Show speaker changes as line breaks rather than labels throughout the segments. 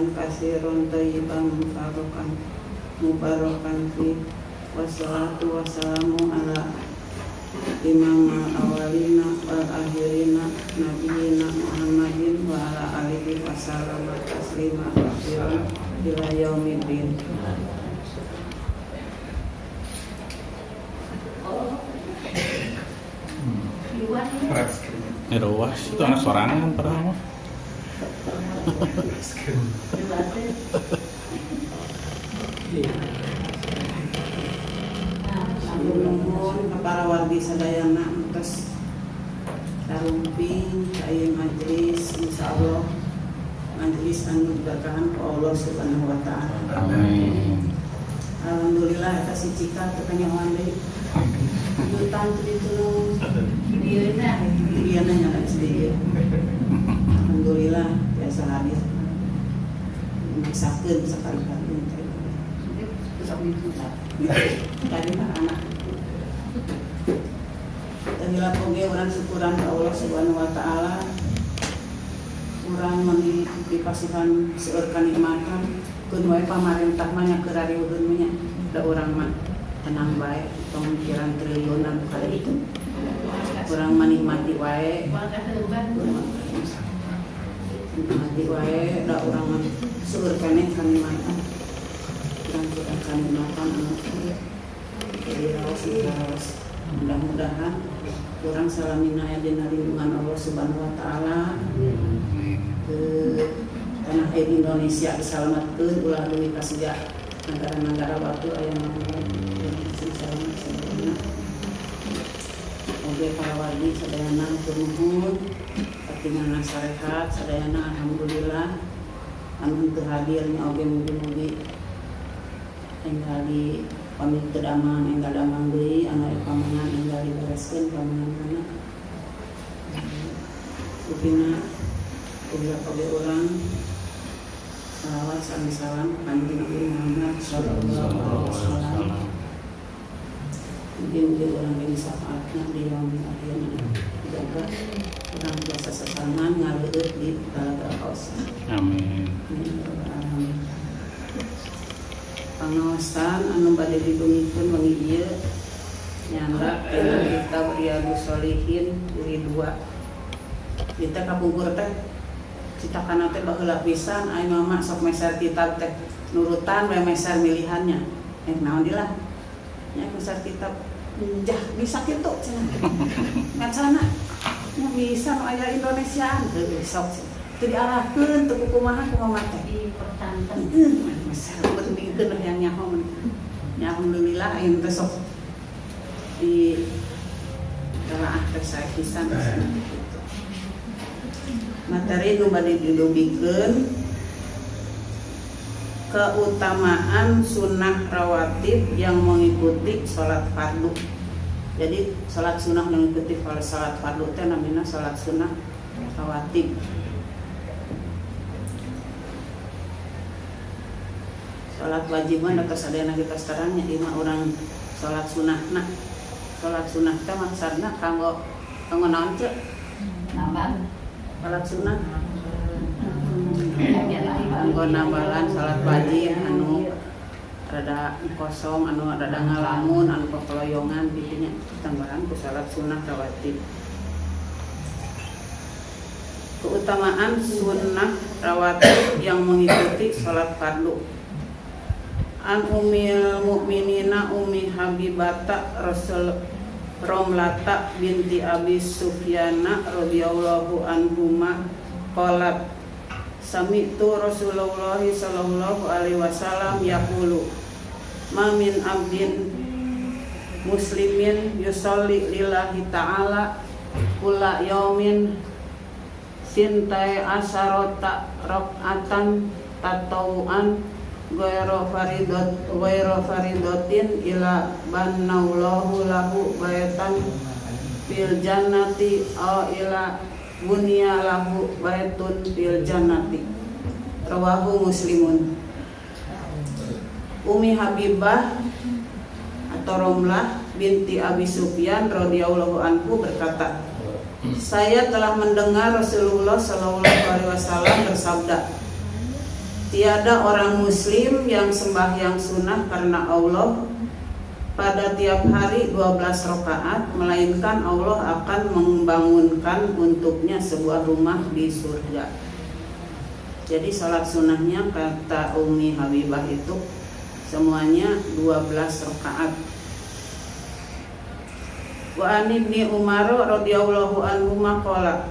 hamdan katsiran thayyiban mubarakan fi wassalatu wassalamu ala imam awalina wal akhirina nabiyina Muhammadin wa ala alihi wasallam taslima katsiran ila yaumiddin.
Ngeruas itu anak sorangan padahal mah.
Nuhun ka para wargi sadayana terus tarumping ka majelis insyaallah majelis anu berkahan ku Allah Subhanahu wa taala.
Amin.
Alhamdulillah eta si Cika teu kanyahoan deui. Jutaan teu ditulung. Dia nanya SD. Alhamdulillah biasa hadir. Maksakeun sakali-kali teh. Tadi anak. Tadilah poge orang syukuran ke Allah Subhanahu wa taala. Urang meni dipasihan seueur kanikmatan, keun wae pamarentah mah nya keur arieuheun nya. Da urang mah tenang bae, pemikiran triliunan kali itu. Urang menikmati wae. Nikmati wae da urang mah seueur keneh kanikmatan. Urang kanikmatan anu jadi raos. Mudah-mudahan orang salamina aya dina lindungan Allah Subhanahu wa taala. Ke tanah air Indonesia disalamatkeun ulah deui ka siga negara-negara batu aya selamat. Oge para wargi sadayana nuhun katingalna sarehat sadayana alhamdulillah anu teu hadir nya oge mugi-mugi enggal di pamit kedamang enggal damang deui anu pamangan enggal dibereskeun pamangan-na. Upina ulah oge urang salawat sareng salam kanjeng Nabi Muhammad sallallahu alaihi wasallam. Mugi-mugi urang ge syafaatna di yaumil akhir jaga urang biasa sasangan ngaleueut di Talaga Kausar.
Amin.
Pangaosan anu bade didungikeun wengi ieu nyanda dina kitab Riyadhus Shalihin jilid 2. Kita kapungkur teh citakana teh baheula pisan ai mama sok meser kitab teh nurutan we meser milihannya. Naon dilah. Nya meser kitab jah bisa kitu cenah. Ngacana nya bisa nu aya Indonesiaan teu sok. Teu diarahkeun teu kumaha kumaha teh. Pertanten. Meser beuteungkeun yang nyaho. Ya alhamdulillah ayeuna teh sok di telaah teh sae pisan. Materi nu bade didugikeun keutamaan sunnah rawatib yang mengikuti sholat fardu. Jadi sholat sunnah mengikuti sholat fardu teh namanya sholat sunnah rawatib. Sholat wajib mah da sadayana kita sekarangnya lima orang sholat sunnahna. Sholat sunnah teh maksudna kanggo naon teh? Nambah. Sholat sunnah kanggo nambalan sholat wajib anu rada kosong anu rada ngalamun anu keloyongan gitu nya tambahan ku sholat sunnah rawatib. Keutamaan sunnah rawatib yang mengikuti sholat fardu. An Ummil Mukminina Ummi Habibata Rasul Romlata binti Abi Sufyana radhiyallahu anhuma qalat sami'tu Rasulullah sallallahu alaihi wasallam yaqulu ma min abdin muslimin yusolli lillahi ta'ala kulla yaumin sintai asarota rakaatan tatawuan ghairu faridatin ila banallahu lahu baitan fil jannati aw ila bunya lahu baitun fil jannati. Rawahu Muslimun. Ummi Habibah atau Romlah binti Abi Sufyan radhiyallahu anhu berkata, saya telah mendengar Rasulullah sallallahu alaihi wasallam bersabda, Tiada orang muslim yang sembahyang sunnah karena Allah pada tiap hari 12 rakaat, melainkan Allah akan membangunkan untuknya sebuah rumah di surga. Jadi salat sunnahnya kata Umi Habibah itu semuanya 12 rakaat. Wa an ibni Umar radhiyallahu anhu maqala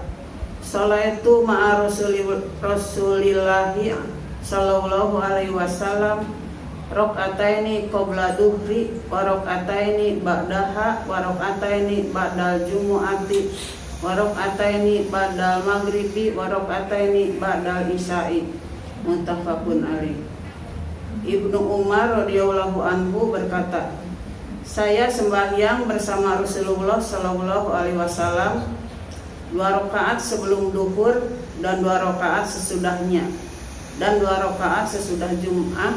sholaitu ma'a Rasulillahi sallallahu alaihi wasallam rakaataini qabla duhri wa rakaataini ba'daha wa rakaataini ba'dal jumu'ati wa rakaataini ba'dal maghribi wa rakaataini ba'dal isya'i. Muttafaqun alaih. Ibnu Umar radhiyallahu anhu berkata, saya sembahyang bersama Rasulullah sallallahu alaihi wasallam 2 rakaat sebelum duhur dan 2 rakaat sesudahnya, dan 2 rakaat sesudah Jum'ah,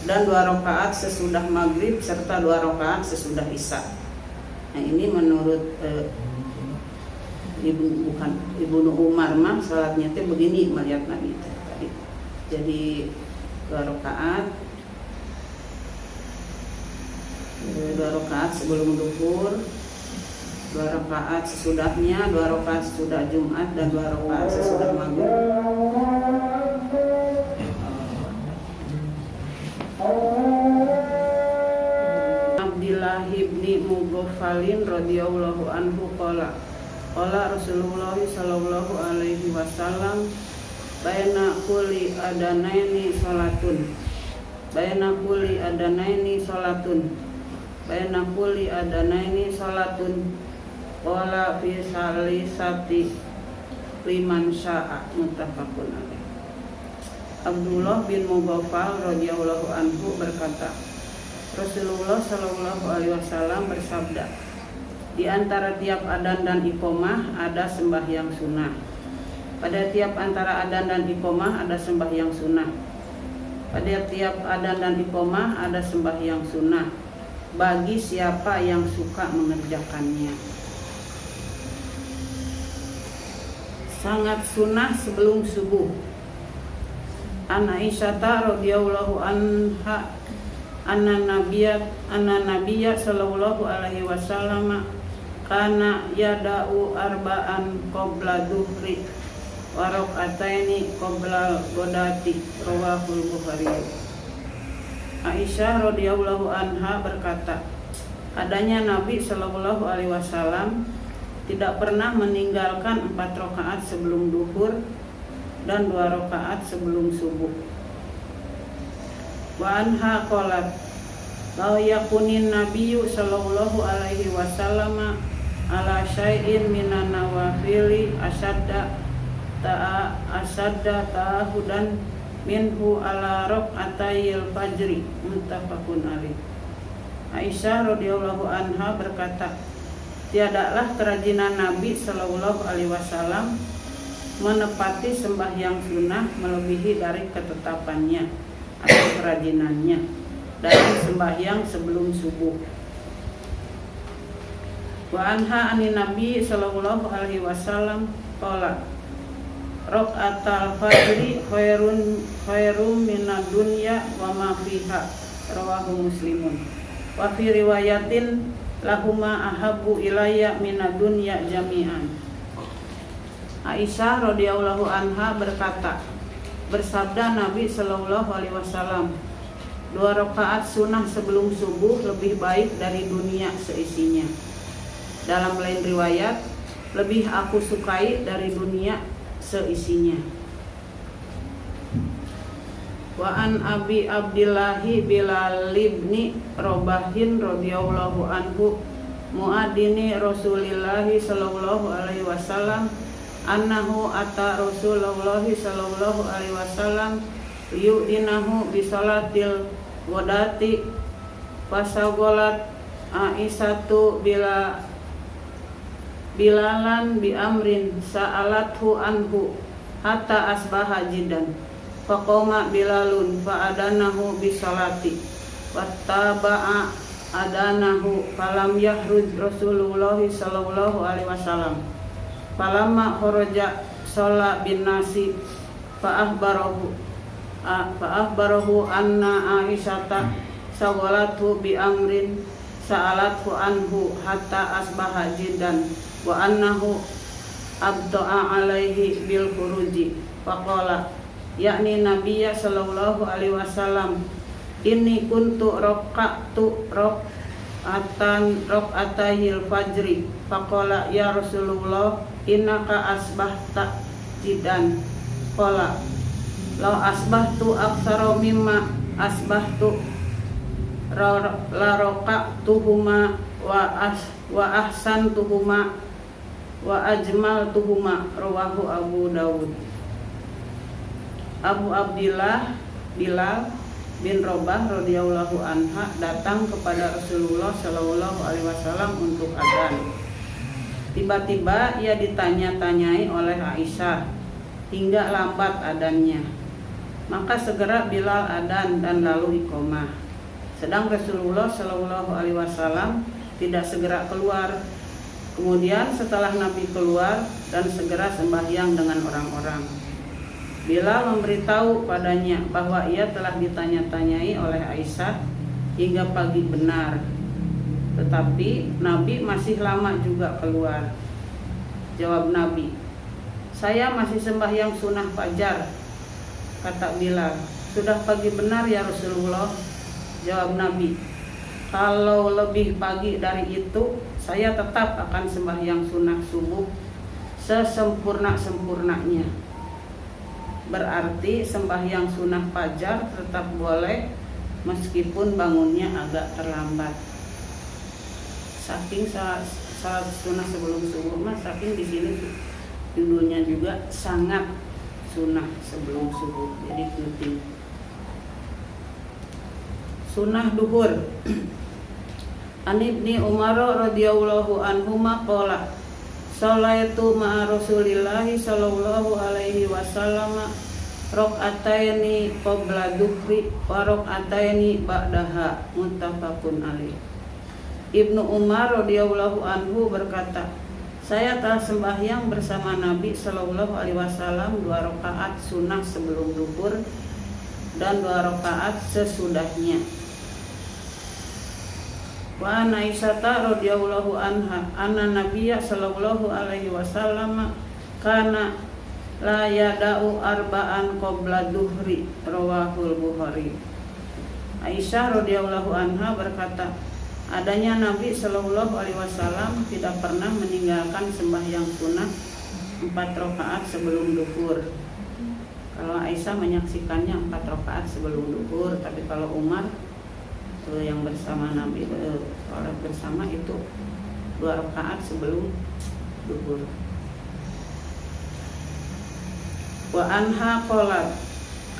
dan 2 rakaat sesudah maghrib, serta 2 rakaat sesudah isya. Nah ini menurut Ibnu Umar mah salatnya teh begini melihat Nabi tadi. Jadi 2 rakaat, 2 rakaat sebelum duhur, 2 rakaat sesudahnya, 2 rakaat sesudah Jumat, dan 2 rakaat sesudah maghrib. Abdillah ibni Mughaffalin radhiyallahu anhu qala Rasulullah sallallahu alaihi wasallam baina kulli adanaini salatun baina kulli adanaini salatun baina kulli adanaini salatun qala fi salisati liman sya'a. Muttafaqun alaih. Abdullah bin Mughaffal radhiyallahu anhu berkata, Rasulullah sallallahu alaihi wasallam bersabda, di antara tiap adzan dan iqamah ada sembahyang sunnah. Pada tiap antara adzan dan iqamah ada sembahyang sunnah. Pada tiap adzan dan iqamah ada sembahyang sunnah bagi siapa yang suka mengerjakannya. Sangat sunnah sebelum subuh. An Aisyah radhiyallahu anha anna nabiyya sallallahu alaihi wasallam kana yada'u arba'an qabla duhri wa rak'ataini qabla ghadati, rawahul Bukhari. Aisyah radhiyallahu anha berkata, adanya Nabi sallallahu alaihi wasallam tidak pernah meninggalkan 4 rakaat sebelum duhur dan 2 rakaat sebelum subuh. Wa anha qalat la yakunin nabiyyu sallallahu alaihi wasallam ala syai'in minan nawafili asadda ta'ahudan minhu ala rak'atayil fajri. Muttafaqun alaih. Aisyah radhiyallahu anha berkata, tiadalah kerajinan Nabi sallallahu alaihi wasallam menepati sembahyang sunnah melebihi dari ketetapannya atau kerajinannya dari sembahyang sebelum subuh. Wa anha anin Nabi sallallahu alaihi wasallam qala rak'atal fajri khairun minad dunya wa ma fiha, rawahu Muslimun. Wa fi riwayatin lahuma ahabbu ilayya minad dunya jami'an. Aisyah radhiyallahu anha berkata, bersabda Nabi sallallahu alaihi wasallam, 2 rakaat sunnah sebelum subuh lebih baik dari dunia seisinya. Dalam lain riwayat, lebih aku sukai dari dunia seisinya. Wa an Abi Abdillahi Bilal ibni Robahin radhiyallahu anhu muadzini Rasulillahi sallallahu alaihi wasallam annahu ata Rasulullah sallallahu alaihi wasallam yu'dinahu bi salatil ghadati fasagolat Aisyatu bilalan bi amrin sa'alathu anhu hatta asbaha jidan faqama bilalun fa'adanahu bi salati wattaba'a adanahu falam yahruj Rasulullah sallallahu alaihi wasallam. Falamma kharaja shalla bin nasi fa ahbarahu Fa'akhbarahu anna Aisyata sawalathu bi amrin sa'alathu anhu hatta asbaha jiddan wa annahu abta'a alaihi bil khuruji faqala yakni Nabiya sallallahu alaihi wasallam inni kuntu raqa'tu raq'atayil fajri faqala ya Rasulullah innaka asbahta jiddan qala law asbahtu aktsara mimma asbahtu la raqa'tuhuma wa ahsantuhuma wa ajmaltuhuma rawahu Abu Dawud. Abu Abdillah Bilal bin Rabah radhiyallahu anha datang kepada Rasulullah sallallahu alaihi wasallam untuk adzan. Tiba-tiba ia ditanya-tanyai oleh Aisyah hingga lambat adzannya. Maka segera Bilal adzan dan lalu iqamah. Sedang Rasulullah sallallahu alaihi wasallam tidak segera keluar. Kemudian setelah Nabi keluar dan segera sembahyang dengan orang-orang, Bilal memberitahu padanya bahwa ia telah ditanya-tanyai oleh Aisyah hingga pagi benar. Tetapi Nabi masih lama juga keluar. Jawab Nabi, saya masih sembahyang sunnah fajar. Kata Bilal, sudah pagi benar ya Rasulullah. Jawab Nabi, kalau lebih pagi dari itu, saya tetap akan sembahyang sunnah subuh sesempurna-sempurnanya. Berarti sembahyang sunnah fajar tetap boleh meskipun bangunnya agak terlambat. Saking salat sunnah sebelum subuh, saking di sini judulnya juga sangat sunnah sebelum subuh, jadi penting. Sunnah duhur. An Ibni Umar radhiyallahu anhuma qala sholaitu ma'a Rasulillahi sallallahu alaihi wasallam raq'ataini qabla dhuhri wa raq'ataini ba'daha, muttafaqun alaih. Ibnu Umar radhiyallahu anhu berkata, saya telah sembahyang bersama Nabi sallallahu alaihi wasallam 2 rakaat sunnah sebelum duhur dan 2 rakaat sesudahnya. Wa Aisyah radhiyallahu anha anna Nabiyya sallallahu alaihi wasallam kana la yada'u arba'an qabla duhri, rawahul Bukhari. Aisyah radhiyallahu anha berkata, adanya Nabi sallallahu alaihi wasallam tidak pernah meninggalkan sembahyang sunnah 4 rakaat sebelum duhur. Kalau Aisyah menyaksikannya 4 rakaat sebelum duhur, tapi kalau Umar yang bersama Nabi sholat bersama itu 2 rakaat sebelum duhur. Wa anha qalat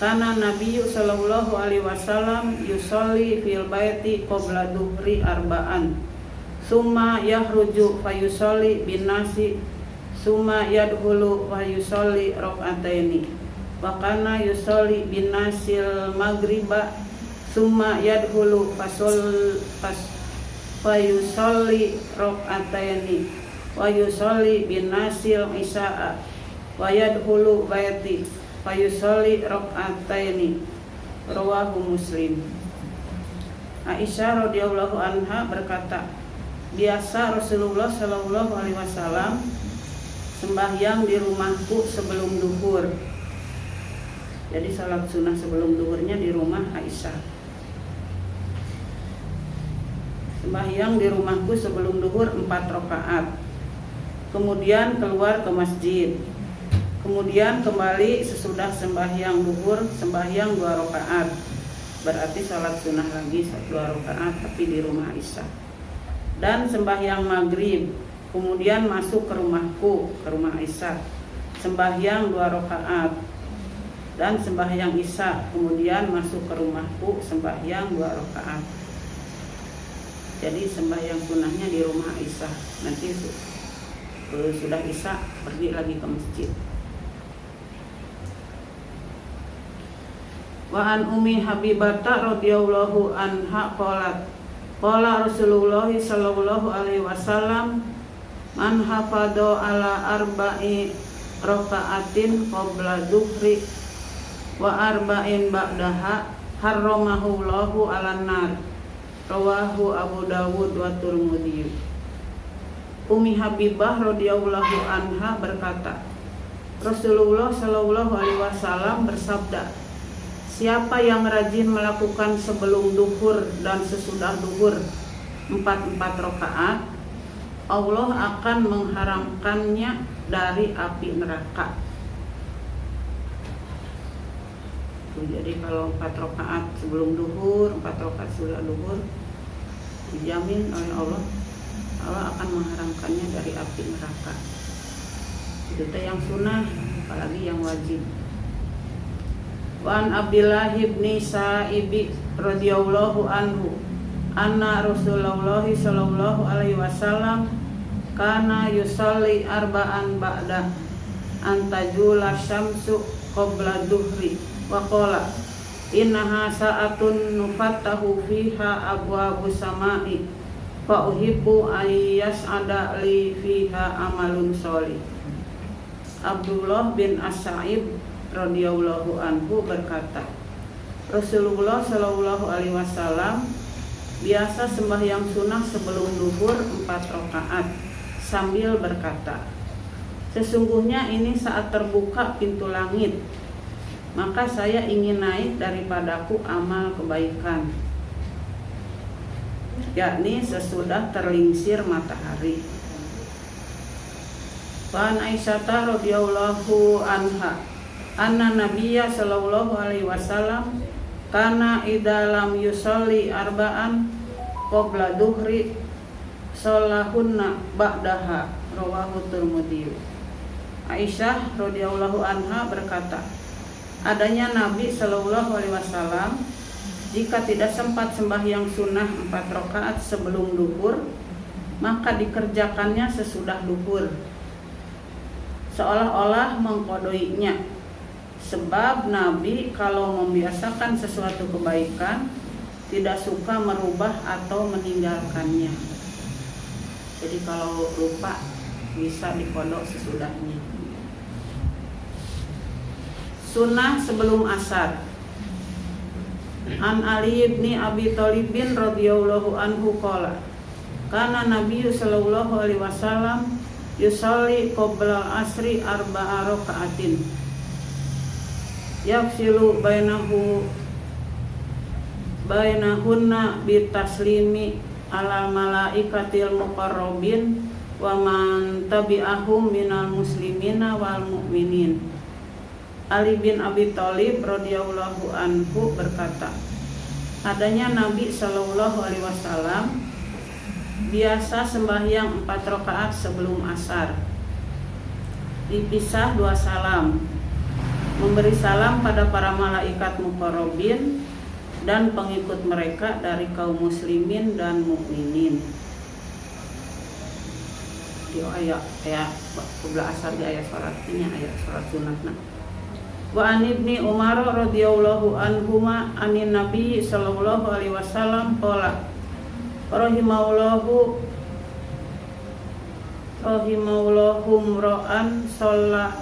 kana Nabi sallallahu alaihi wasallam yusolli fil baiti qabla duhri arba'an summa yahruju fayusolli bin nasi summa yadkhulu wa yusolli rak'ataini wa kana yusolli bin nasil maghriba summa yadkhulu fayusolli rak'ataini wa yusolli bin nasil isya'a wa yadkhulu baiti fayusolli rak'ataini, rawahu Muslim. Aisyah radhiyallahu anha berkata, biasa Rasulullah sallallahu alaihi wasallam sembahyang di rumahku sebelum duhur. Jadi salat sunnah sebelum duhurnya di rumah Aisyah. Sembahyang di rumahku sebelum duhur 4 rakaat. Kemudian keluar ke masjid. Kemudian kembali sesudah sembahyang duhur, sembahyang 2 rakaat. Berarti salat sunnah lagi 2 rakaat tapi di rumah Aisyah. Dan sembahyang maghrib, kemudian masuk ke rumahku, ke rumah Aisyah, sembahyang 2 rakaat. Dan sembahyang isya, kemudian masuk ke rumahku, sembahyang 2 rakaat. Jadi sembahyang sunnahnya di rumah Aisyah. Nanti sudah isya pergi lagi ke masjid. Wa an Ummi Habibah radhiyallahu anha qalat qala Rasulullah sallallahu alaihi wasallam man hafadha ala arba'i raka'atin qabla duhri wa arba'in ba'daha harramahu Allahu 'alan nar. Rawahu Abu Dawud wa Tirmidzi. Ummi Habibah radhiyallahu anha berkata, Rasulullah shallallahu alaihi wasallam bersabda, siapa yang rajin melakukan sebelum duhur dan sesudah duhur 4 rakaat, Allah akan mengharamkannya dari api neraka. Jadi kalau 4 rakaat sebelum duhur, 4 rakaat sesudah duhur, dijamin oleh Allah akan mengharamkannya dari api neraka. Itu yang sunnah, apalagi yang wajib. Wa an Abdillah bin Sa'ib radhiyallahu anhu anna Rasulullah sallallahu alaihi wasallam kana yusalli arba'an ba'da antajula syamsu qabla duhri wa qala innaha sa'atun nufattahu fiha abwabus samai fa uhibbu ayyas'ada li fiha amalun sholih. Abdullah bin As-Sa'ib radhiyallahu anhu berkata, Rasulullah shallallahu alaihi wasallam biasa sembahyang sunnah sebelum duhur 4 rakaat sambil berkata, sesungguhnya ini saat terbuka pintu langit, maka saya ingin naik daripadaku amal kebaikan, yakni sesudah terlingsir matahari. Wa Aisyah radhiyallahu anha anna Nabiyya sallallahu alaihi wasallam kana idza lam yusolli arba'an qabla duhri sholahunna ba'daha. Rawahu Tirmidzi. Aisyah radhiyallahu anha berkata, adanya Nabi sallallahu alaihi wasallam jika tidak sempat sembahyang sunnah 4 rakaat sebelum duhur, maka dikerjakannya sesudah duhur, seolah-olah mengkodoinya. Sebab Nabi kalau membiasakan sesuatu kebaikan tidak suka merubah atau meninggalkannya. Jadi kalau lupa bisa dikodok sesudahnya. Sunnah sebelum asar. An Ali bin Abi Thalib radhiyallahu anhu qala, kana Nabi sallallahu alaihi wasallam yusalli qabla asri arba'a raka'atin yafsilu bainahunna bitaslimi ala malaikatil muqarrabin wa man tabi'ahum minal muslimina wal mu'minin. Ali bin Abi Thalib radhiyallahu anhu berkata, adanya Nabi sallallahu alaihi wasallam biasa sembahyang 4 rakaat sebelum asar, dipisah 2 salam, memberi salam pada para malaikat muqarrabin dan pengikut mereka dari kaum muslimin dan mukminin. Di ayat qabla asar di ayat salatnya, ayat salat sunatna. Wa an ibni Umar radhiyallahu anhuma anin Nabi sallallahu alaihi wasallam qala rahimahullahu mra'an shalla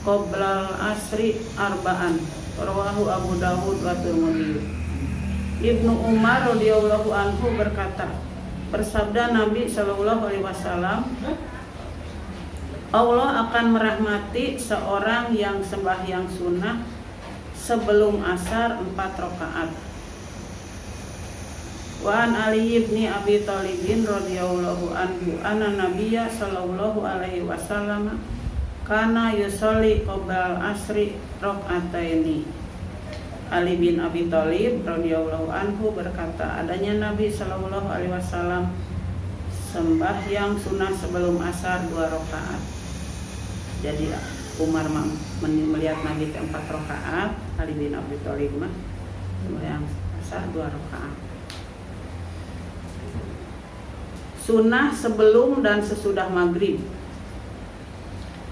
qoblal asri arba'an. Rawahu Abu Dawud wa Tirmidzi. Ibnu Umar radhiyallahu anhu berkata, bersabda Nabi sallallahu alaihi wasallam, Allah akan merahmati seorang yang sembahyang sunnah sebelum asar 4 rakaat. Wa an Ali bin Abi Thalib radhiyallahu anhu anna Nabiyya sallallahu alaihi wasallam kana yusolli qabla asri raka'ataini. Ali bin Abi Thalib radhiyallahu anhu berkata, adanya Nabi sallallahu alaihi wasallam sembahyang sunnah sebelum asar 2 rakaat. Jadi Umar melihat Nabi 4 rakaat, Ali bin Abi Thalib sembahyang asar 2 rakaat. Sunnah sebelum dan sesudah maghrib.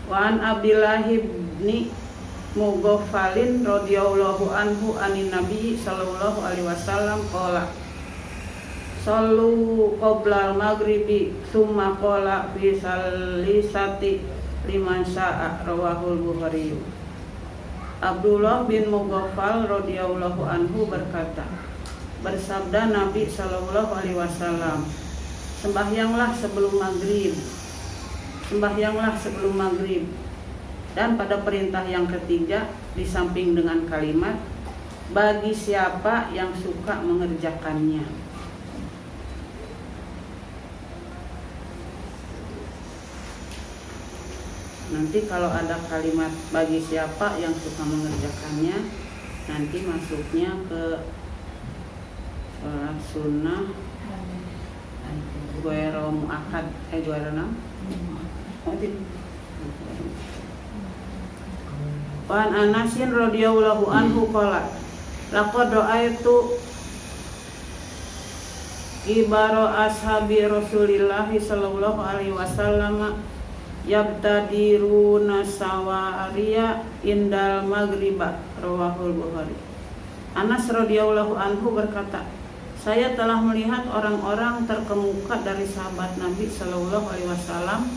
Wa an Abdillah bin Mughaffalin radhiyallahu anhu anin Nabi sallallahu alaihi wasallam qala sallu qoblal maghribi summa qala fi salisati liman sya'a. Rawahul Bukhari. Abdullah bin Mughaffal radhiyallahu anhu berkata, bersabda Nabi sallallahu alaihi wasallam, sembahyanglah sebelum maghrib, sembahyanglah sebelum maghrib. Dan pada perintah yang ketiga, di samping dengan kalimat, bagi siapa yang suka mengerjakannya. Nanti kalau ada kalimat bagi siapa yang suka mengerjakannya, nanti masuknya ke sholat sunnah Guero mu'akad Guero nam Wan Anasin radhiyallahu anhu qala laqad ra'aitu ibaro ashabi Rasulillah sallallahu alaihi wasallam yabtadiruna sawariya indal maghriba, rawahul Bukhari. Anas radhiyallahu anhu berkata, saya telah melihat orang-orang terkemuka dari sahabat Nabi sallallahu alaihi wasallam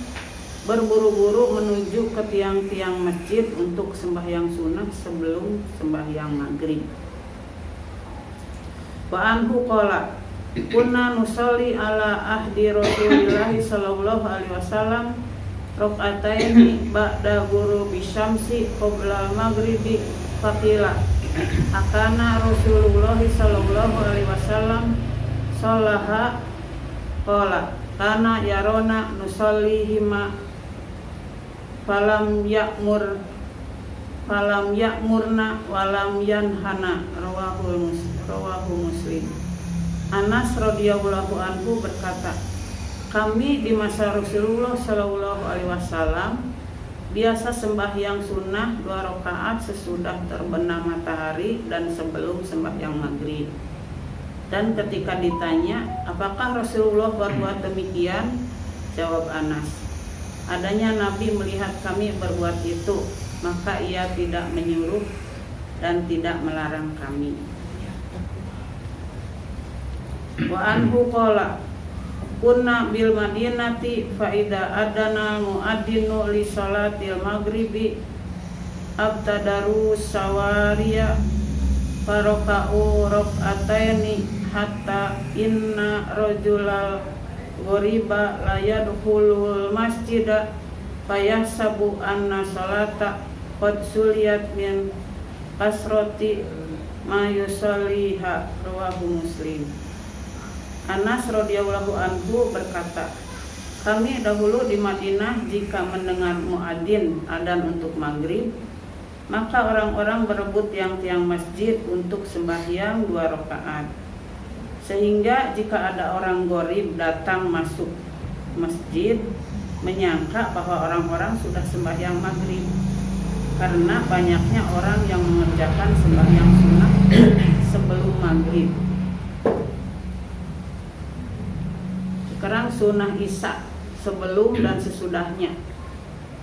berburu-buru menuju ke tiang-tiang masjid untuk sembahyang sunnah sebelum sembahyang maghrib. Wa anhu qala kunna nusalli ala ahdi Rasulillah sallallahu alaihi wasallam rakaataini ba'da ghurubi syamsi qabla maghribi faqila akana Rasulullah sallallahu alaihi wasallam shallaha qala kana yarona nusallihima falam ya'murna walam yanhana, rawahu Muslim. Anas radhiyallahu anhu berkata, kami di masa Rasulullah sallallahu alaihi wasallam biasa sembahyang sunnah 2 rakaat sesudah terbenam matahari dan sebelum sembahyang maghrib. Dan ketika ditanya, apakah Rasulullah berbuat demikian? Jawab Anas, adanya Nabi melihat kami berbuat itu, maka ia tidak menyuruh dan tidak melarang kami. Wa anhu qala kunna bil madinati fa idza adana muadzinu li salatil maghribi abtadaru sawariya faraka'u rak'ataini hatta inna rajulal ghoriba la yadkhulul masjida fayahsabu anna salata qad suliyat min kasrati ma yusalliha, rawahu Muslim. Anas radhiyallahu anhu berkata, kami dahulu di Madinah jika mendengar muadzin adzan untuk maghrib, maka orang-orang berebut tiang-tiang masjid untuk sembahyang 2 rakaat. Sehingga jika ada orang gharib datang masuk masjid, menyangka bahwa orang-orang sudah sembahyang maghrib, karena banyaknya orang yang mengerjakan sembahyang sunnah sebelum maghrib. Sekarang sunnah isya sebelum dan sesudahnya.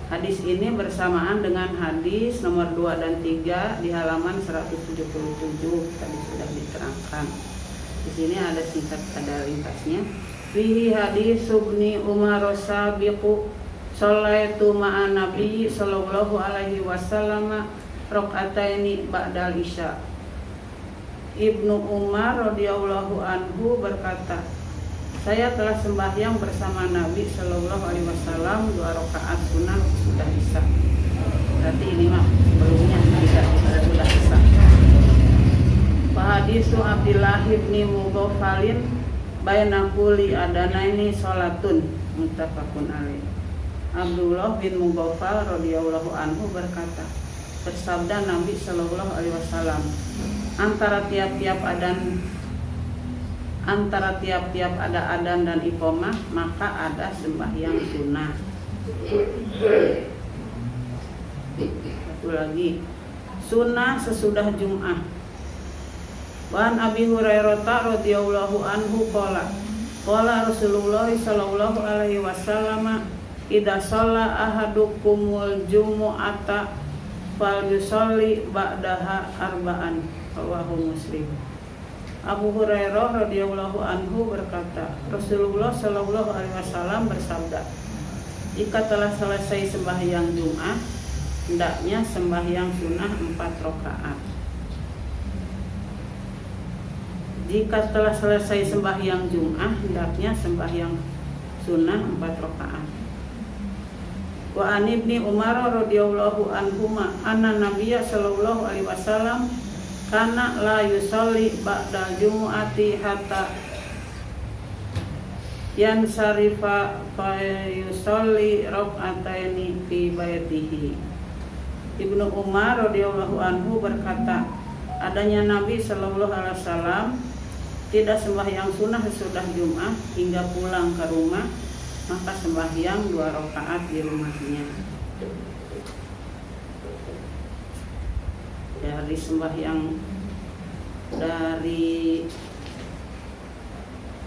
Hadis ini bersamaan dengan hadis nomor 2 dan 3 di halaman 177 tadi sudah diterangkan. Di sini ada singkat, ada ringkasnya. Fihi hadis Ibnu Umar sabiqu shallaitu ma'an Nabi sallallahu alaihi wasallam rakaataini ba'dal isya. Ibnu Umar radhiyallahu anhu berkata, saya telah sembahyang bersama Nabi sallallahu alaihi wasallam 2 rakaat sunnah sudah isya. Berarti ini mah sebelumnya sudah isya. Hadisu Abdullah bin Mughaffalin baina kulli adanaini salatun, muttafaqun alaih. Abdullah bin Mughaffal radhiyallahu anhu berkata, bersabda Nabi sallallahu alaihi wasallam, antara tiap-tiap ada adzan dan iqamah maka ada sembahyang sunnah. Satu lagi, sunnah sesudah Jum'ah. Wan Abi Hurairah radhiyallahu anhu qala Rasulullah sallallahu alaihi wasallam idza shalla ahadukumul jumu'ata fal yusalli ba'daha arba'an, rawahu Muslim. Abu Hurairah radhiyallahu anhu berkata, Rasulullah sallallahu alaihi wasallam bersabda, jika telah selesai sembahyang Jumat, hendaknya sembahyang sunnah 4 rakaat. Jika telah selesai sembahyang Jum'ah, hendaknya sembahyang sunnah 4 rakaat. Wa an Ibni Umar radhiyallahu anhuma anna Nabiyya sallallahu alaihi wasallam kana la yusalli ba'da jumu'ati hatta yansarifa fa yusalli rak'ataini fi baitihi. Ibnu Umar radhiyallahu anhu berkata, adanya Nabi sallallahu alaihi wasallam tidak sembahyang sunnah sesudah Jum'ah hingga pulang ke rumah, maka sembahyang 2 rakaat di rumahnya. Dari sembahyang dari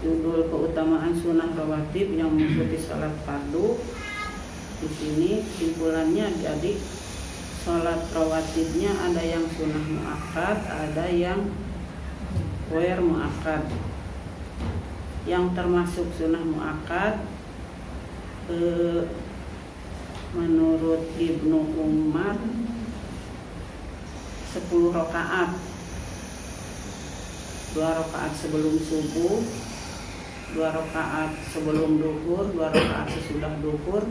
judul keutamaan sunnah rawatib yang mengikuti salat fardu, di sini simpulannya jadi salat rawatibnya ada yang sunnah muakkad, ada yang ghair muakkad. Yang termasuk sunnah muakkad menurut Ibnu Umar 10 rakaat. 2 rakaat sebelum subuh, 2 rakaat sebelum duhur, 2 rakaat sesudah duhur,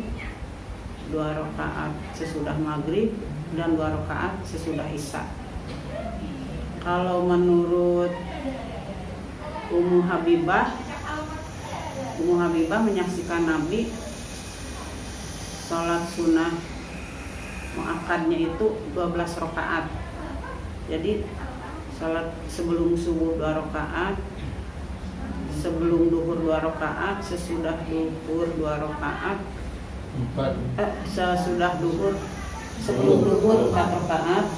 2 rakaat sesudah maghrib, dan 2 rakaat sesudah isya. Kalau menurut Ummu Habibah menyaksikan Nabi sholat sunnah muakkadnya itu 12 rakaat. Jadi sholat sebelum subuh 2 rakaat, sebelum duhur 2 rakaat, sesudah duhur 2 rakaat, sesudah duhur, sebelum duhur 4 rakaat,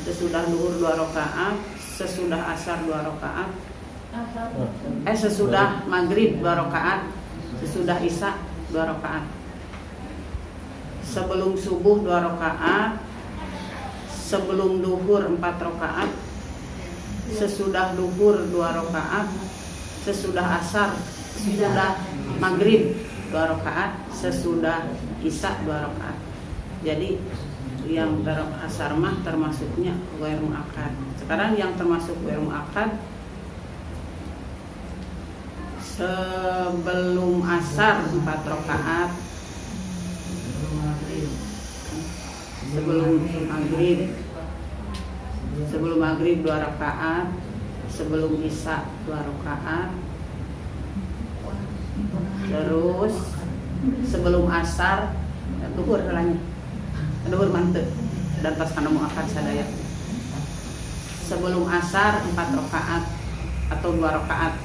sesudah duhur 2 rakaat, sesudah asar 2 rakaat, sesudah maghrib 2 rakaat, sesudah isya 2 rakaat, sebelum subuh 2 rakaat, sebelum duhur 4 rakaat, sesudah duhur 2 rakaat, sesudah asar, sesudah maghrib 2 rakaat, sesudah isya 2 rakaat. Jadi yang asar mah termasuknya ghair muakkad. Sekarang yang termasuk ghair muakkad sebelum asar 4 rakaat, sebelum maghrib 2 rakaat, sebelum isya 2 rakaat, terus sebelum asar duhur halanya, duhur mantep dan pas kana muakkad sadaya. Sebelum asar 4 rakaat atau 2 rakaat,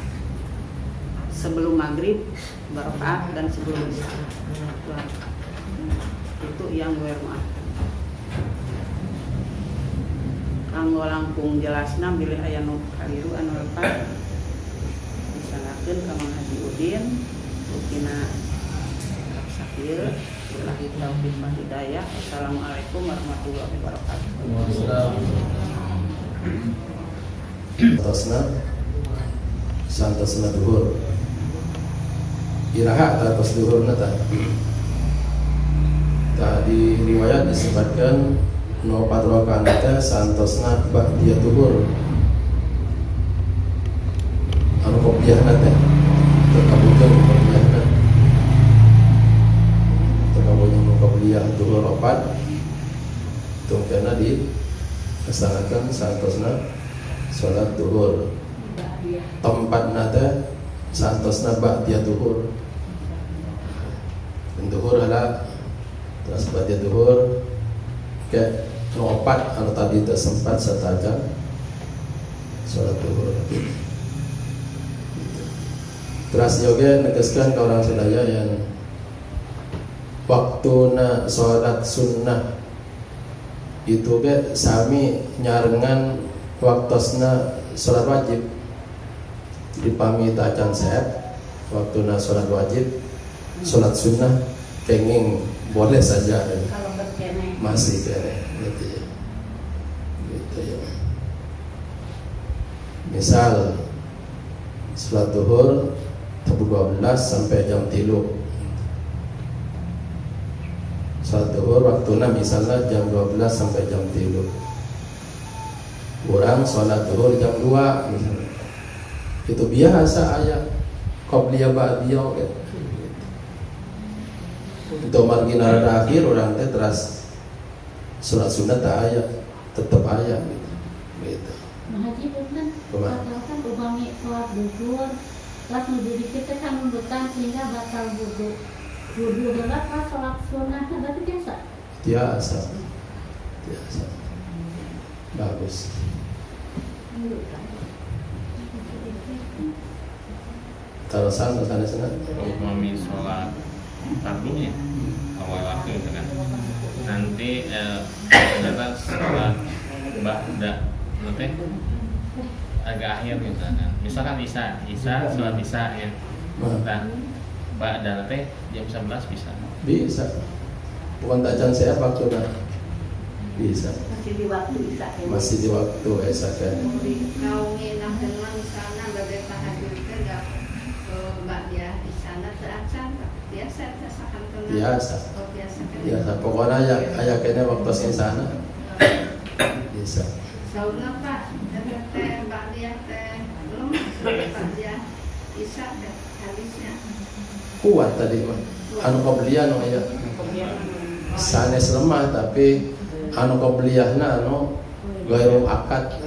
sebelum maghrib 2 rakaat, dan sebelum isya 2 rakaat. Itu yang ghair muakkad. Kanggo langkung jelasna bilih aya nu kaliru anu lepat disalahkeun ka Mang Haji Udin ukina sakieu. Billahi taufiq wal hidayah. Assalamualaikum warahmatullahi wabarakatuh.
Santosna duhur iraha atas duhur nata tadi riwayat disebutkan no patrokan nata santosna ba'diyah duhur anu kopiah nata terkabutkan kopiah nata terkabutkan kopiah duhur opat tungkana di kesanakan santosna sholat duhur tempat nada santosna ba'diyah duhur duhur hala terus ba'diyah duhur ke opat anu tadi tersempat sataja sholat duhur. Terus yoga negaskan ke orang sedaya yang waktuna sholat sunnah itu ke sami nyarengan waktosna sholat wajib. Jadi pamit acan sehat waktuna sholat wajib, sholat sunnah kenging boleh saja
Kalau berkene
masih kene gitu ya. Gitu ya. Misal sholat duhur jam 12 sampai jam 3 Salat duhur waktuna misalnya jam 12 sampai jam 3. Orang salat duhur jam 2 misalnya. Itu biasa aya qobliyah ba'diyah oke. Itu marginal akhir orang teh teras salat sunat tak aya, tetap aya gitu.
Nah, haji kan katakan upami sholat duhur, pas nuju kita kan membutuhkan sehingga batal wudu. Wudu adalah pas sholat sunnah, berarti biasa.
Biasa. Bagus. Terusan sana.
Upami sholat fardunya awal waktu itu kan. Nanti ternyata sholat ba'da nanti agak akhir misalkan Isya sholat Isya ya. Nah, ba'da nanti jam 11 bisa.
Bisa. Bukan tajan saya waktunya. Bisa.
Masih di waktu bisa.
Masih di waktu esakan.
Kau nginap dengan di sana bagai tahajud enggak mbak dia di sana teracan biasa rasakan tenang.
Biasa.
Oh, biasa kan.
Biasa. Pokoknya aya kene waktu sing sana. Bisa.
Sauna Pak, teh mbak dia teh belum mbak dia bisa dah habisnya.
Kuat tadi mah. Anu qobliyah nu aya. Sanes lemah tapi anu qobliyahna anu gairu akad.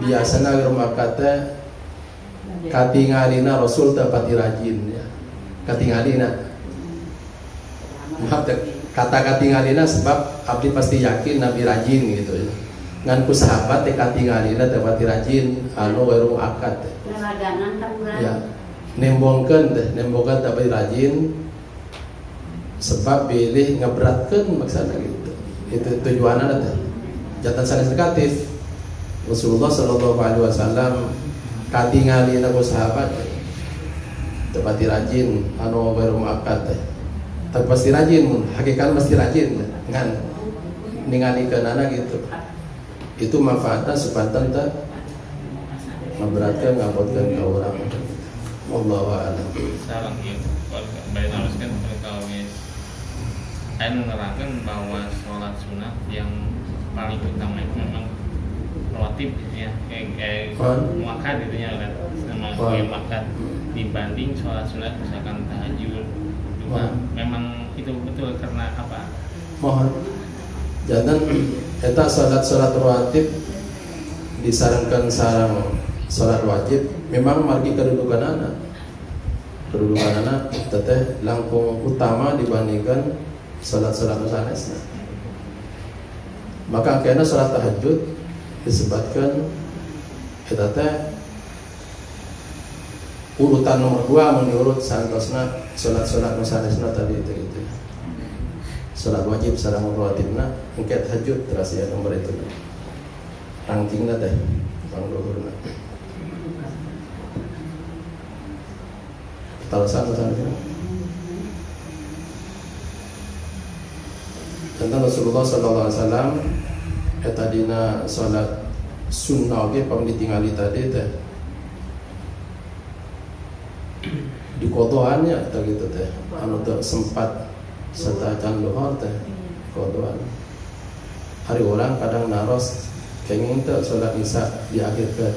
Biasana gairu akad teh katingalina Rasul dapat rajin ya. Katingalina. Maaf kata katingalina sebab abdi pasti yakin Nabi rajin gitu ya. Ngan ku sahabat teh katingalina dapat rajin anu gairu akad teh.
Laganan kan urang.
Ya. Nembongkeun dapat rajin sebab pilih ngeberatkan maksana gitu. Itu tujuannya teh. Jatan sanes negatif. Rasulullah sallallahu alaihi wasallam katingalina ku sahabat dapat rajin anu baru akad teh. Tapi pasti rajin, hakikat mesti rajin ngan ningalikeunana gitu. Itu manfaatnya sepantan teh ngeberatkan ngabotkeun ka urang. Wallahu a'lam.
Salah gitu. Baik haruskan kalau saya menerangkan bahwa sholat sunat yang paling utama itu memang rawatib ya, muakkad gitu ya kan, sama muakkad dibanding sholat sunat misalkan tahajud juga memang itu betul karena apa?
Mohon jantan eta salat rawatib disarankan sareng salat wajib memang margi kedudukan anak teteh langkung utama dibandingkan salat sanesna. Maka akhirnya salat tahajud disebutkan eta teh urutan nomor 2 menurut santosna salat sanesna tadi itu gitu. Salat wajib sareng rawatibna engke tahajud terus ya nomor itu. Rangkingna teh pangluhurna. Terusan tentang Rasulullah sallallahu alaihi wasallam eta dina salat sunnah ge pam ditingali tadi teh di kodoannya eta gitu teh anu teu sempat serta can lohor teh kodoan hari orang kadang naros kenging teh salat isya diakhirkeun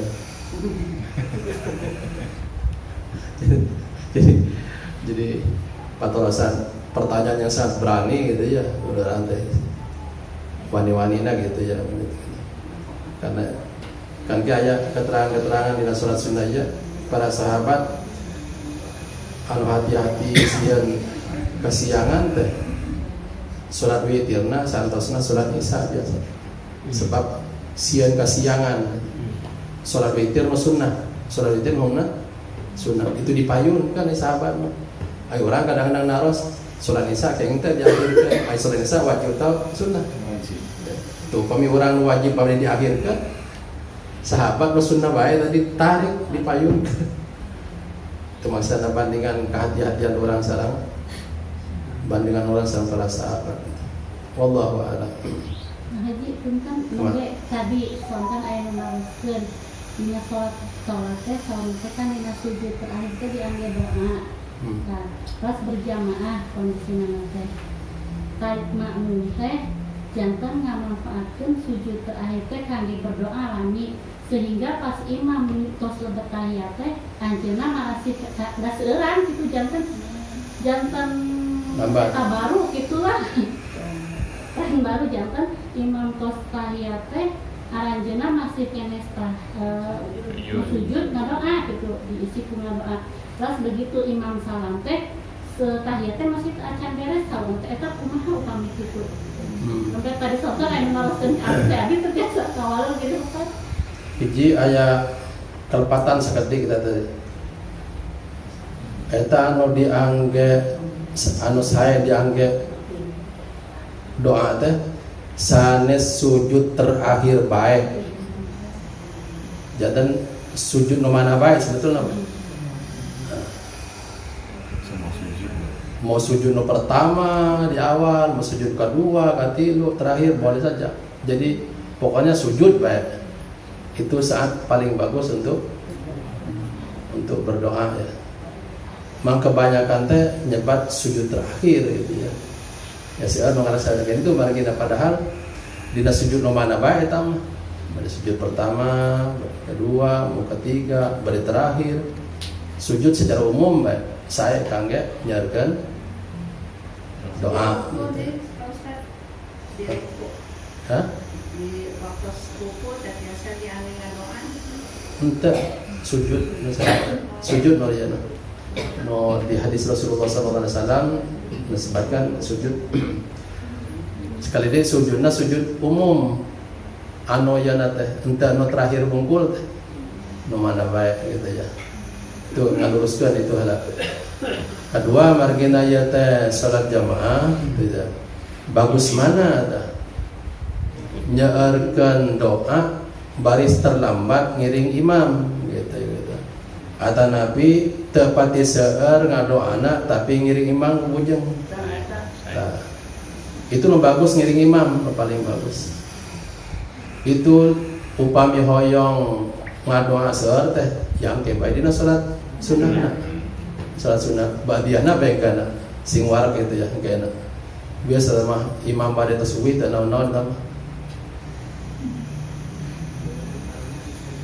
jadi patolosan pertanyaan yang sangat berani gitu ya udah rantai wani-wanina gitu ya karena kan kayak keterangan di salat sunnah ya para sahabat anu hati-hati sian kesiangan teh salat witirna santosna salat isya biasa sebab sian kesiangan salat witir mah sunnah salat witir mah sunnah itu dipayun kan sahabat mah ayo orang kadang-kadang naros salat isya kayak teh diakhirkeun ai salat isya wajib tau sunnah tuh kami orang wajib pada diakhirkan sahabat sunnah bae tadi tarik dipayun itu maksudnya bandingan kehati-hatian orang sareng bandingan orang sareng para sahabat wallahu a'lam.
Haji punten nge tadi sonten aya nu naroskeun dina salat teh kan dina sujud terakhir teh diangge doa Nah, pas berjamaah kondisinya teh tarik makmum teh jantan ngamanfaatkeun sujud terakhir teh kangge berdoa lami, sehingga pas imam tos lebet tahiyat teh anjeunna marasih da seueuran kitu jantan
Lambat.
baru gitulah. Kan baru jantan imam tos tahiyat teh aranjeunna masih keneh sujud ngadoa gitu, diisi ku ngadoa. Terus begitu imam salam teh setahiyat teh masih acan beres salam teh eta kumaha upami kitu. Sampai tadi sotor anu naroskeun adi teh biasa kawalan gitu kan.
Hiji aya telepatan sakedik kita tadi. Eta anu diangge anu saya diangge doa teh sanes sujud terakhir baik. Jadan sujud nu mana baik sebetulna. Mau sujud no pertama di awal, mau sujud kedua, ketilu, terakhir boleh saja. Jadi pokoknya sujud baik. Itu saat paling bagus untuk berdoa ya. Mang kebanyakan teh nyebat sujud terakhir gitu ya. Ya seueur nu ngarasakeun itu margina padahal dina sujud nu mana bae eta mah. Bari sujud pertama, kedua, mau ketiga, bari terakhir. Sujud secara umum bae. Saya kangge nyarekeun doa.
Di ruku.
Hah?
Di waktu ruku dan biasa diangge ngadoa.
Ente sujud sujud no ya no di hadis Rasulullah SAW disebutkan sujud sekali deh sujudna sujud umum anu yana teh ente anu terakhir bungkul teh nu mana bae gitu ya. Itu ngaluruskeun itu halak. Kedua margina ya teh salat jamaah gitu ya. Bagus mana tah nyaarkeun doa baris terlambat ngiring imam gitu. Ata Nabi tepati seueur ngadoana tapi ngiring imam bujeng. Nah, itu nu bagus ngiring imam paling bagus. Itu upami hoyong ngadoa seueur teh yang kebae dina salat sunnah. Salat sunnah badiana bae kana sing warak gitu ya kayana. Biasa mah imam bade tasbih teh naon-naon mah.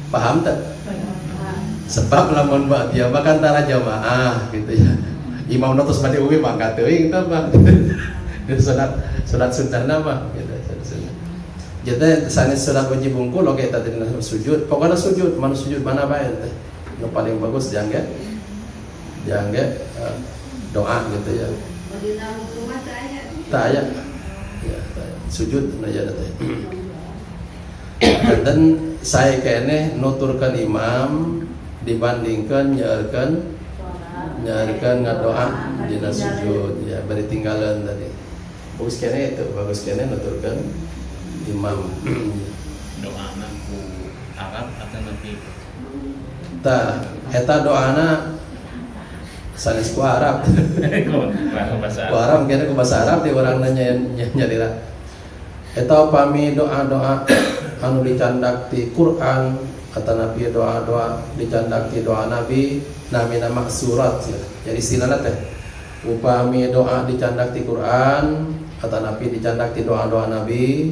Paham tak? Sebab lamun mbak dia makan tara jamaah gitu ya. Imam notos bade uwi mangkat teuing tah mah. Salat sunnah mah gitu sunah. Jadi sanes salat wajib bungkul oke tadi sujud. Pokoknya sujud, mana bae teh. Nu paling bagus diangge doa gitu ya.
Dina rumah teh aya.
Tak aya. Ya, sujud aja teh. Dan saya kene nuturkan imam dibandingkan nyaarkeun ngadoa dina sujud ya bari tinggalan tadi. Bagus kene nuturkan imam.
Doana ku Arab atau nabi?
Tah eta doana sanes ku Arab.
Bahasa
Ku Arab kene ku bahasa Arab di urang nanya nyadira. Eta upami doa-doa anu dicandak di Quran kata Nabi doa-doa dicandak di doa Nabi namina maksurat ya. Jadi istilahna teh upami doa dicandak di Quran kata Nabi dicandak di doa-doa Nabi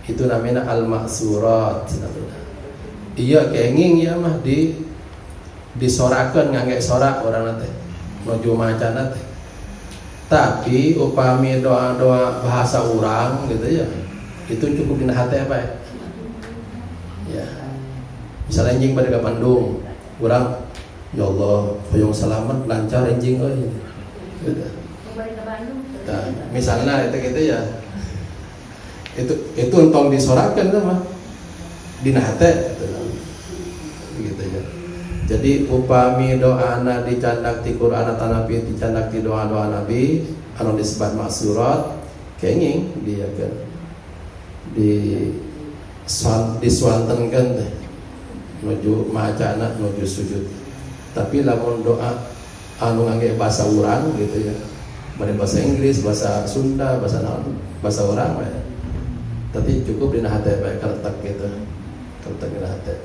itu namina al-maksurat. Iya kenging ya mah disorakeun ngangge sorak urang teh nuju macana teh. Tapi upami doa-doa bahasa urang gitu ya. Itu cukup dina hate apa ya? Ya. Misalnya anjing pada ke Bandung, kurang ya Allah, hoyong selamat lancar anjing euy. Gitu. Nah, misalnya itu gitu ya. Itu entong disorakeun teh mah. Dina hate gitu ya. Jadi upami doana dicandak di Quran atau Nabi dicandak di doa-doa Nabi anu disebut maksurat kenging dia kan diswantenkeun teh nuju macana nuju sujud. Tapi lamun doa anu ngangge bahasa urang gitu ya, bade bahasa Inggris, bahasa Sunda, bahasa naon, bahasa urang ya. Tapi cukup dina hate bae kertek gitu. Kertek dina hate.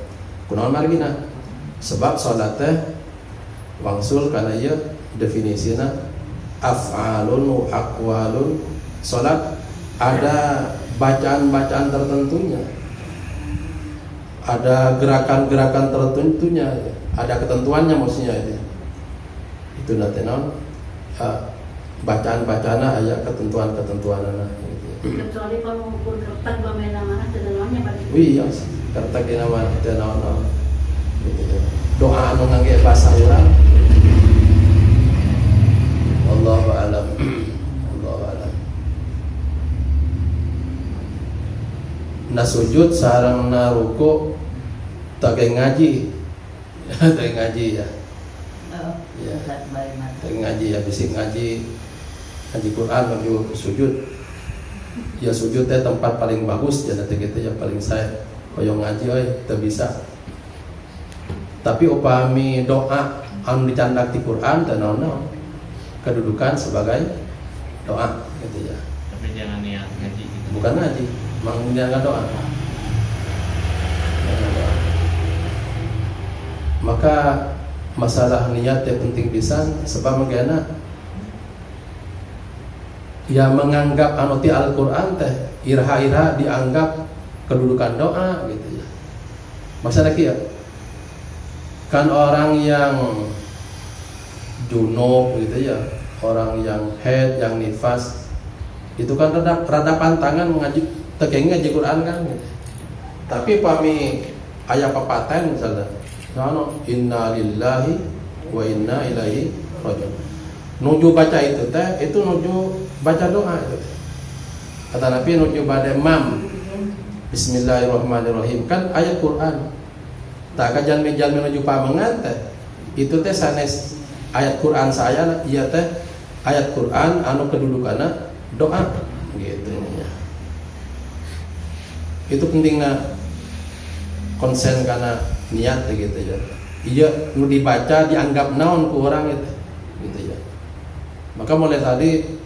Kunaon margina? Sebab salat teh wangsul kana ieu definisinya af'alun wa aqwalun. Salat ada bacaan-bacaan tertentunya, ada gerakan-gerakan tertentunya, ada ketentuannya maksudnya itu nanti bacaan-bacaan ayat ketentuan-ketentuan
Kecuali kalau ukur kertas bamena mana sebenarnya bagi.
iya kertas di nama doa anu ngangge bahasa urang. Allahu a'lam. Allahu a'lam. Na sujud sareng na ruku tak ngaji. Tak ngaji ya. Ya. Tak ngaji ya, bisik ngaji Quran menuju sujud. Ya sujud teh tempat paling bagus jadi gitu ya, paling saya koyo ngaji teu bisa. Tapi upami doa anu dicandak di Quran teh naon kedudukan sebagai doa gitu ya.
Tapi jangan niat ngaji gitu.
Bukan ngaji, mengingatkan doa. Maka masalah niat yang penting pisan sebab magana ya menganggap anu ti Al-Qur'an teh ira-ira dianggap kedudukan doa gitu ya. Masalah kieu kan orang yang junub gitu ya, orang yang haid, yang nifas itu kan rada pantangan mengaji tekeng ngaji Quran kan gitu. Tapi pami aya papaten misalnya inna lillahi wa inna ilaihi raji'un. Nuju baca itu teh itu nuju baca doa itu. Kata Nabi nuju bade mam Bismillahirrahmanirrahim kan ayat Quran. Tak kajan mejal menuju pamengan teh itu teh sanes ayat Quran saya iya teh ayat Quran anu kedudukanna doa gitu ya. Itu pentingna konsen karena niat gitu ya. Iya nu dibaca dianggap naon ku orang itu gitu ya. Maka mulai tadi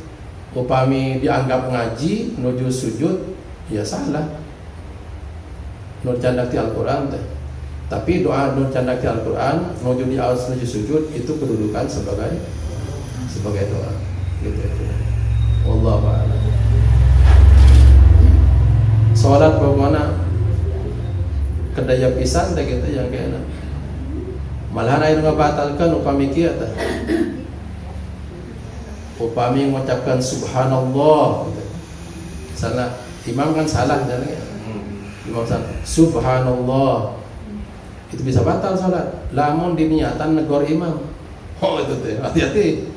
upami dianggap ngaji nuju sujud ya salah. Nu candak ti Al-Qur'an teh. Tapi doa nu candak ti Al-Qur'an nuju di awas nuju sujud itu kedudukan sebagai doa gitu ya. Wallahu a'lam. Salat bagaimana kedaya pisan teh gitu yang kena. Malahan aya nu ngabatalkeun upami kieu teh. Upami mengucapkan subhanallah gitu. Salah imam kan salah jalan ya. Imam salah subhanallah. Itu bisa batal salat. Lamun diniatan negor imam. Oh itu teh. Hati-hati.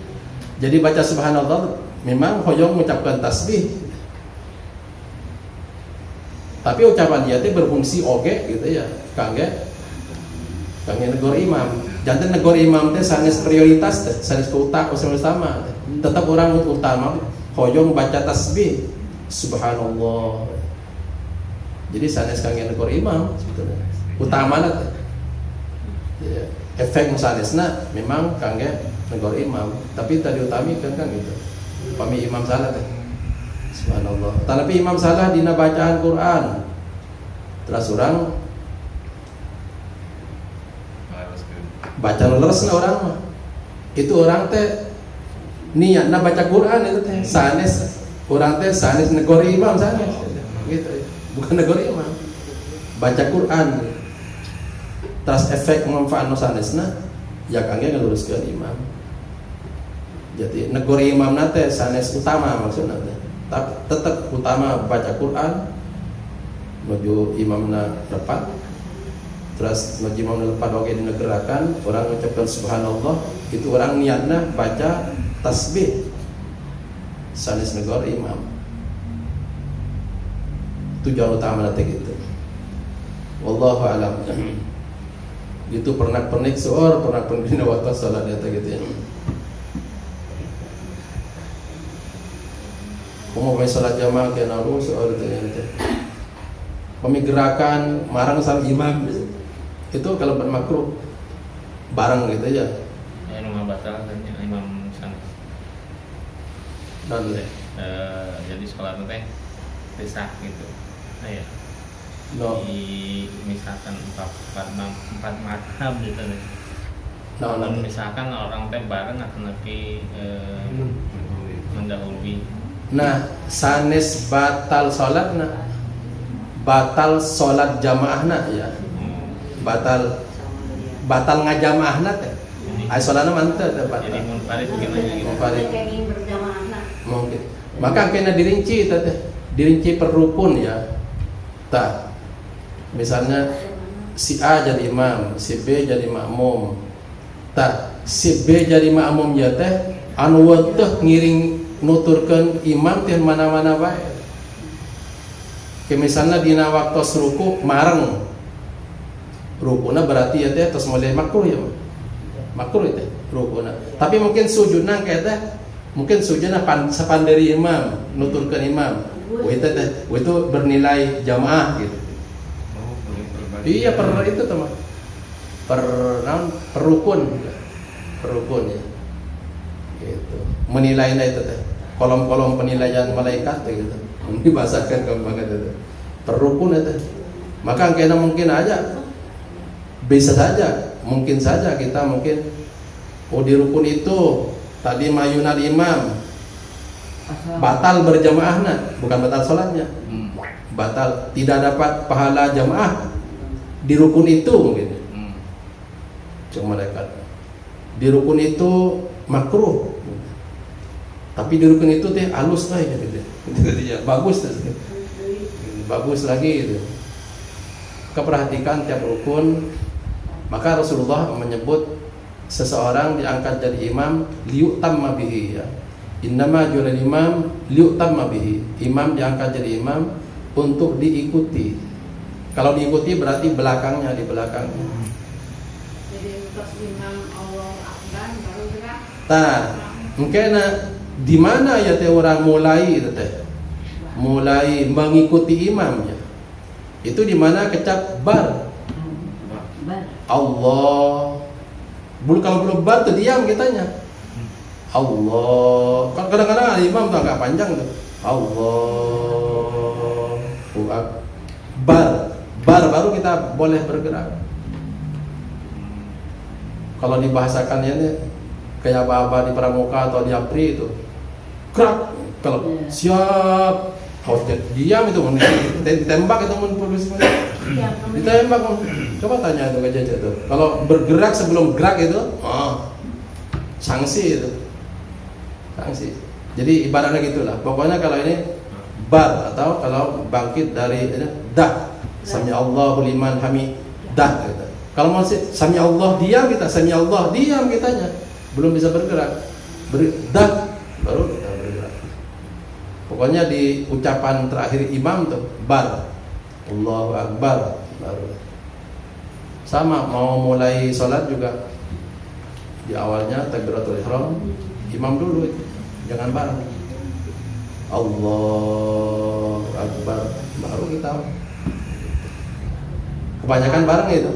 Jadi baca subhanallah memang hoyong mengucapkan tasbih. Tapi ucapan dia teh berfungsi oge gitu ya. Kangge negor imam. Jantan negor imam teh sanes prioritas teh, sanes utama. Tetap orang utama hoyong baca tasbih subhanallah. Jadi sanes kangge negor imam sebetulnya. Utamana teh. Ya, efek sanesna memang kangge negor imam, tapi tadi utami kan gitu. Pami imam salah teh. Subhanallah. Tapi imam salah dina bacaan Quran. Terus orang baca leresna orang mah. Itu orang teh niatna baca Quran itu teh sanes orang teh sanes negor imam sanes. Gitu. Bukan negor imam. Baca Quran. Terus efek manfaat sanesna ya kangge ngeluruskeun imam. Jadi negor imam nate sanes utama maksudna teh. Tapi tetap utama baca Quran menuju imamna lepat. Terus menuju imamna lepat oge dina gerakan orang mengucapkan subhanallah itu orang niatna baca tasbih sanes negor imam. Tujuan utama nate gitu. Wallahu a'lam. Itu pernak-pernik seor, pernak-pernik dina waktu salat eta gitu ya. Mau salat jamaah ke naru seor itu ya. Pemigerakan marang sama imam itu kalau bermakruh bareng gitu ya.
Ya nu ngabatal kan imam sanes.
Dan
Jadi salat teh pisah gitu. Nah ya.
no.
Di misalkan empat madhab gitu nih. namun misalkan orang teh bareng akan lebih mendahului.
Nah, sanes batal sholatna, batal sholat jamaahna ya, batal ngajamaahna teh. Ai sholatna mantep teh batal.
Jadi munfarid gimana gitu?
Munfarid.
Ingin berjamaah nak.
Mungkin. Maka kena dirinci teh, dirinci per rukun ya. Tah. Misalnya si A jadi imam, si B jadi makmum. Tah, si B jadi makmum ya teh anu weteh ngiring nuturkeun imam teh mana-mana bae. Ke misalnya dina waktos ruku mareng. Rukuna berarti ya teh tos mulai makruh ya. Makruh itu rukuna. Tapi mungkin sujudna kayak teh mungkin sujudna sapanderi imam, nuturkeun imam. Itu bernilai jamaah gitu. Iya per itu teman. Per rukun ya. Gitu. Menilainya itu teh. Kolom-kolom penilaian malaikat teh gitu. Dibahasakan kembangan itu. Per rukun itu. Maka kena mungkin aja bisa saja, mungkin saja kita mungkin di rukun itu tadi mayunal imam batal berjamaahnya, bukan batal sholatnya. Batal, tidak dapat pahala jamaah di rukun itu mungkin. Cuma malaikat. Di rukun itu makruh. Tapi di rukun itu teh halus lah gitu. Bagus tuh. Bagus lagi itu. Keperhatikan tiap rukun. Maka Rasulullah menyebut seseorang diangkat jadi imam liyutamma bihi ya. Innama ju'ila imam liyutamma bihi. Imam diangkat jadi imam untuk diikuti. Kalau diikuti berarti belakangnya, di belakangnya.
Jadi pas imam Allah Akbar baru gerak.
Nah, mungkin di mana ya teh orang mulai itu teh? Mulai mengikuti imamnya. Itu di mana kecap bar. Allah. Kalau belum bar tuh diam kitanya. Allah. Kadang-kadang imam tuh agak panjang tuh. Allah. Bar baru kita boleh bergerak. Kalau dibahasakan ini kayak apa di pramuka atau di apri itu. Gerak. Kalau siap harus diam itu ditembak itu polisi. Ditembak. Coba tanya itu aja tuh. Kalau bergerak sebelum gerak itu, sanksi itu. Sanksi. Jadi ibaratnya gitulah. Pokoknya kalau ini bar atau kalau bangkit dari dah. Sami Allahu liman hamidah gitu. Kalau masih sami Allah diam kita, sami Allah diam kitanya. Belum bisa bergerak. Dah baru kita bergerak. Pokoknya di ucapan terakhir imam tuh bar. Allahu Akbar baru. Sama mau mulai sholat juga di awalnya takbiratul ihram imam dulu itu. Jangan bareng. Allahu Akbar baru kita. Kebanyakan bareng itu.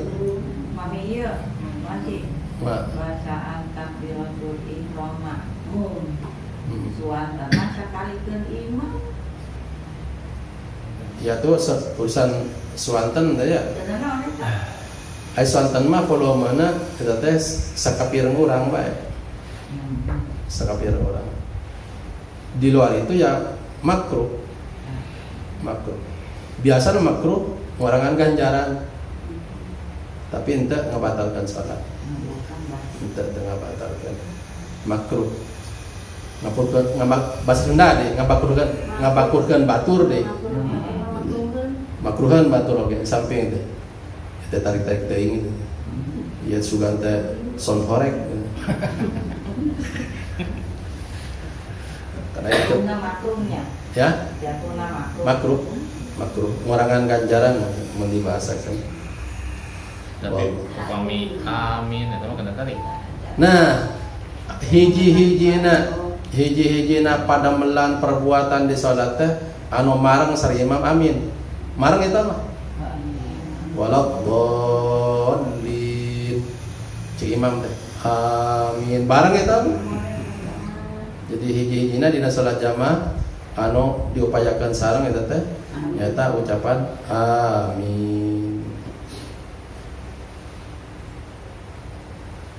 Mami iya, masih bacaan takbiratul ihram makmum. Suantana sakalikeun imam.
Ya tuh urusan suanten teh ya. Ai suanten mah volumena kita teh sakapireng urang bae. Sakapireng urang. Di luar itu ya makruh. Makruh. Biasanya makruh ngurangan ganjaran. Tapi ente ngabatalkan salat. Ente ngabatalkan. Makruh. Bahasa Sunda deh, ngabakurkeun batur deh. Makruhan batur oge samping teh. Kita tarik-tarik teuing gitu. Ieu sugan teh son horek. Karena itu
Makruhnya.
ya
Jatuhna makruh.
makruh ngurangan ganjaran mun dibahasakeun.
Tapi upami amin itu mah kena tarik.
Nah, hiji-hijina pada melan perbuatan di salat teh anu mareng sari imam amin. Mareng eta mah. Waladhdallin. Cik imam teh amin bareng eta mah. Jadi hiji-hijina dina salat jamaah anu diupayakeun sareng eta teh nyata ucapan amin.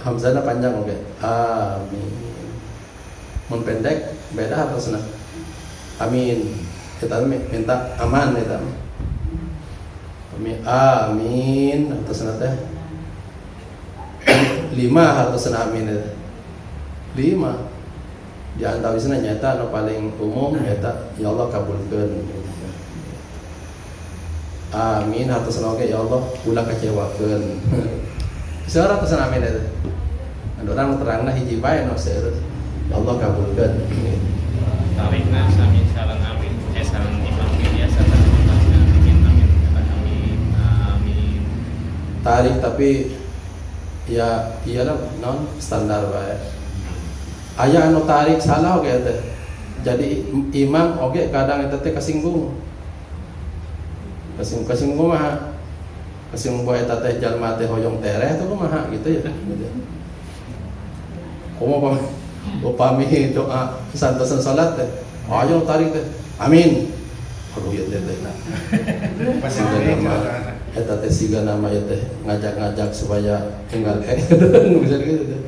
Hamzahnya panjang oke. Amin. Mun pendek beda hartosna. Amin. Kita minta aman kita. Amin hartosna teh. 5 hartosna amin teh. 5. Di antawisna nyata anu paling umum nyata ya Allah kabulkeun. Amin hartosna oge ya Allah ulah kecewakeun. Seorang pesan amin itu. Ada orang terangna hiji bae no seueur. Ya Allah kabulkeun.
Tarikna sami sareng amin. Sareng imam biasa amin amin kata amin amin.
Tarik tapi ya iyalah non standar bae. Aya anu tarik salah oge teh. Jadi imam oge kadang eta teh kasinggung. Kasinggung mah kasing boy teh jalma teh hoyong tereh tuh kumaha gitu ya. Kumaha upami doa santosan salat teh. Ayo tarik teh. Amin. Aduh ya teh. Siga nama eta teh siga nama ya teh ngajak-ngajak supaya tinggal bisa gitu teh.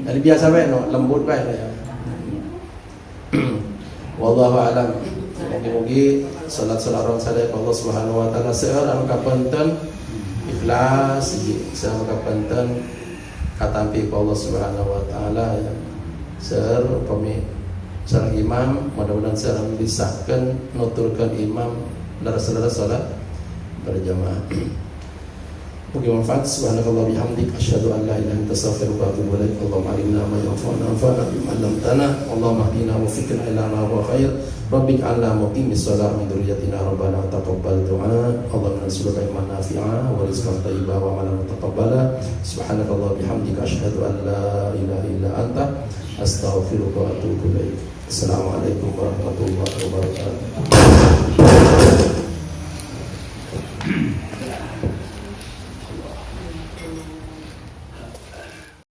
Jadi biasa bae no lembut bae ya. Wallahu a'lam. Mugi-mugi salat-salat orang sadaya Allah Subhanahu wa taala seueur anu kapunten ikhlas seueur kapunten katampi ka Allah Subhanahu wa taala ya. Seueur upami sareng imam mudah-mudahan sareng disahkeun nuturkeun imam leres-leres salat berjamaah. Mugi manfaat subhanakallah bihamdik asyhadu an la ilaha illa anta astaghfiruka wa atubu ilaik. Allahumma alimna ma yanfa'una wanfa'na bima 'allamtana. Allahumma hdina wa fikna ila ma huwa khair. Rabbik 'alla muqimis shalah min dzurriyyatina rabbana taqabbal du'a. Allahumma nas'aluka ilman nafi'a wa rizqan thayyiban wa 'amalan mutaqabbala. Subhanakallah bihamdika asyhadu an la ilaha illa anta astaghfiruka wa atubu ilaik. Assalamualaikum warahmatullahi wabarakatuh.